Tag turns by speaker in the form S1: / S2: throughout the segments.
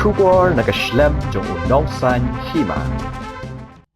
S1: Shubor nakaslem jong unongsan hima.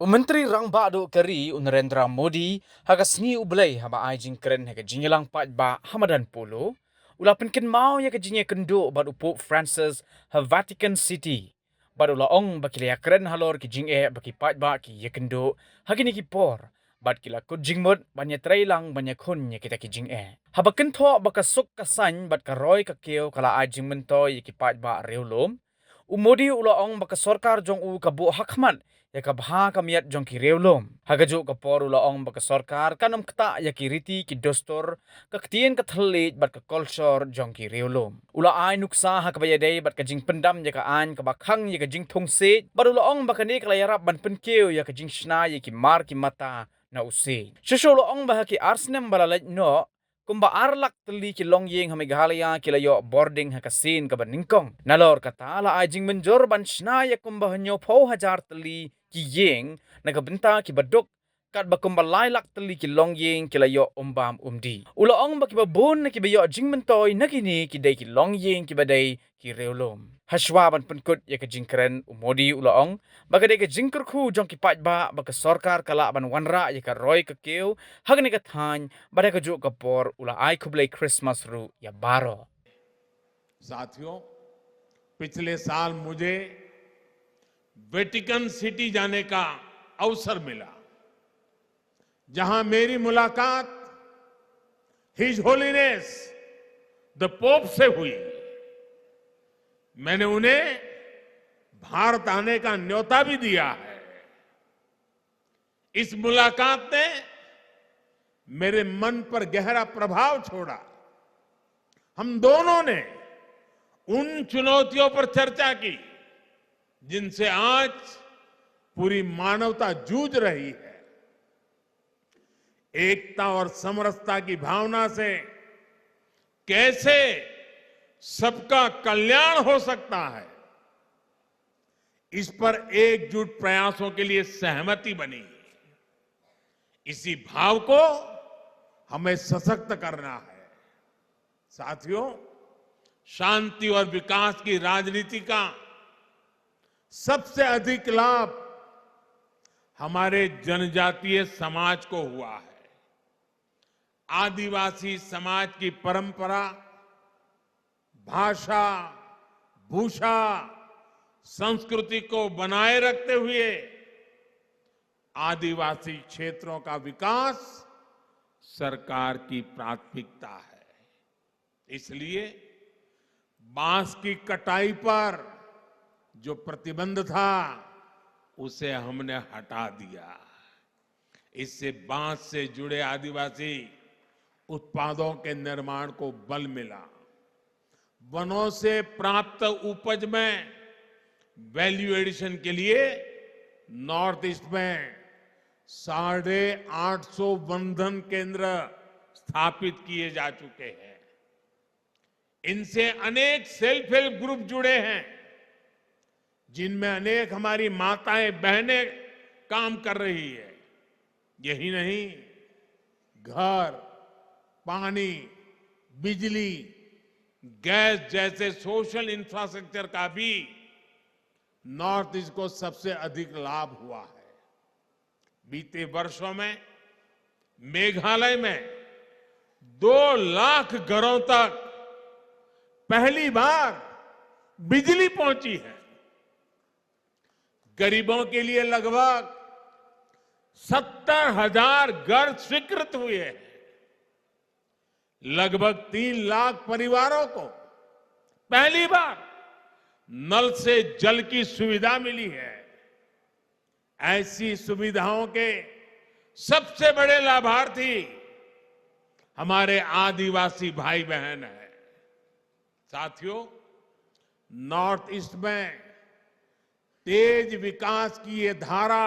S2: Menteri Rang Bado Kari Narendra Modi hagasni ublay haba ajing keren haga jingilang patba Hamadan Polo ulapin kin mau ya kajinya kendo bad Pope Francis ha Vatican City bad ulaong bakilaya keren halor ki jing baki patba ki yakendo hagini ki por bad kila kut jingmut banya trailang banya kun ya kita ki jing habakin tho baka suk kasan bad karoy kakeo kala ajing mento ya ki patba reulom Umodi ulaong baka sorkar jong u kabu hakman ya kabha kamiat jong ki reulom hagajo ka por ulaong baka sorkar kanam kta ya ki riti ki dostor kaktien ka thalit bat ka culture jong ki reulom ula ai nuksa ha kabayadei bat ka jing pendam ya ka an ka bakhang ya ka jing thongse bat ulaong baka ni klayarap ban penkeu ya ka jing shna ya ki mar ki mata na use shosho ulaong bah ki arsnem balalaj no kumba arlak teli ki longyeng hamigahalaya kilayo boarding hakasin ka baningkong nalor kata la ajing menjor ban shna ya kumba hanyo pho hajar teli ki yeng nagabenta ki badok kat bakumba lailak teli ki longyeng kilayo umbam umdi ulaong ba ki babon na ki bayo jing mentoy nagini ki dai ki longyeng ki badai ki reulom hashwa ban penkut ya ka jingkren umodi ulaong baka dai ka jingkur khu jong ki patba baka sorkar kala ban wanra ya ka roy ka keu hagni ka than bada ka jo ka por ula ai kublai Christmas ru ya baro
S3: साथियों पिछले साल मुझे Vatican city जाने का अवसर मिला जहां मेरी मुलाकात हिज होलीनेस द पोप से हुई मैंने उन्हें भारत आने का न्योता भी दिया है इस मुलाकात ने मेरे मन पर गहरा प्रभाव छोड़ा हम दोनों ने उन चुनौतियों पर चर्चा की जिनसे आज पूरी मानवता जूझ रही है एकता और समरसता की भावना से कैसे सबका कल्याण हो सकता है इस पर एकजुट प्रयासों के लिए सहमति बनी इसी भाव को हमें सशक्त करना है साथियों शांति और विकास की राजनीति का सबसे अधिक लाभ हमारे जनजातीय समाज को हुआ है आदिवासी समाज की परंपरा भाषा भूषा संस्कृति को बनाए रखते हुए आदिवासी क्षेत्रों का विकास सरकार की प्राथमिकता है इसलिए बांस की कटाई पर जो प्रतिबंध था उसे हमने हटा दिया इससे बांस से जुड़े आदिवासी उत्पादों के निर्माण को बल मिला वनों से प्राप्त उपज में वैल्यू एडिशन के लिए नॉर्थ ईस्ट में 850 वनधन केंद्र स्थापित किए जा चुके हैं इनसे अनेक सेल्फ हेल्प ग्रुप जुड़े हैं जिनमें अनेक हमारी माताएं बहनें काम कर रही है यही नहीं घर पानी बिजली गैस जैसे सोशल इंफ्रास्ट्रक्चर का भी नॉर्थ ईस्ट को सबसे अधिक लाभ हुआ है बीते वर्षों में मेघालय में 2 लाख घरों तक पहली बार बिजली पहुंची है गरीबों के लिए लगभग 70,000 घर स्वीकृत हुए हैं लगभग 3 लाख परिवारों को पहली बार नल से जल की सुविधा मिली है ऐसी सुविधाओं के सबसे बड़े लाभार्थी हमारे आदिवासी भाई बहन हैं साथियों नॉर्थ ईस्ट में तेज विकास की ये धारा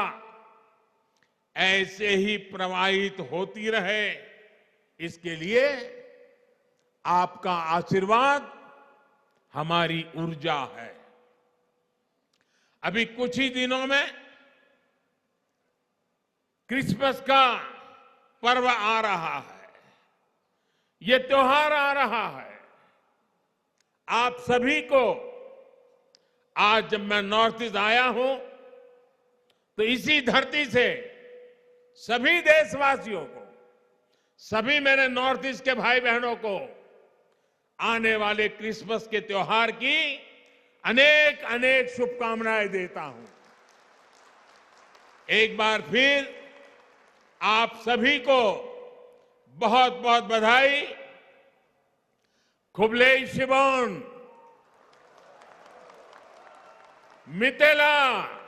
S3: ऐसे ही प्रवाहित होती रहे इसके लिए आपका आशीर्वाद हमारी ऊर्जा है अभी कुछ ही दिनों में क्रिसमस का पर्व आ रहा है ये त्योहार आ रहा है आप सभी को आज जब मैं नॉर्थ ईस्ट आया हूं तो इसी धरती से सभी देशवासियों को, सभी मेरे नॉर्थ ईस्ट के भाई बहनों को आने वाले क्रिसमस के त्योहार की अनेक अनेक शुभकामनाएं देता हूं। एक बार फिर आप सभी को बहुत बहुत बधाई। खुबलेई शिबोन, मितेला।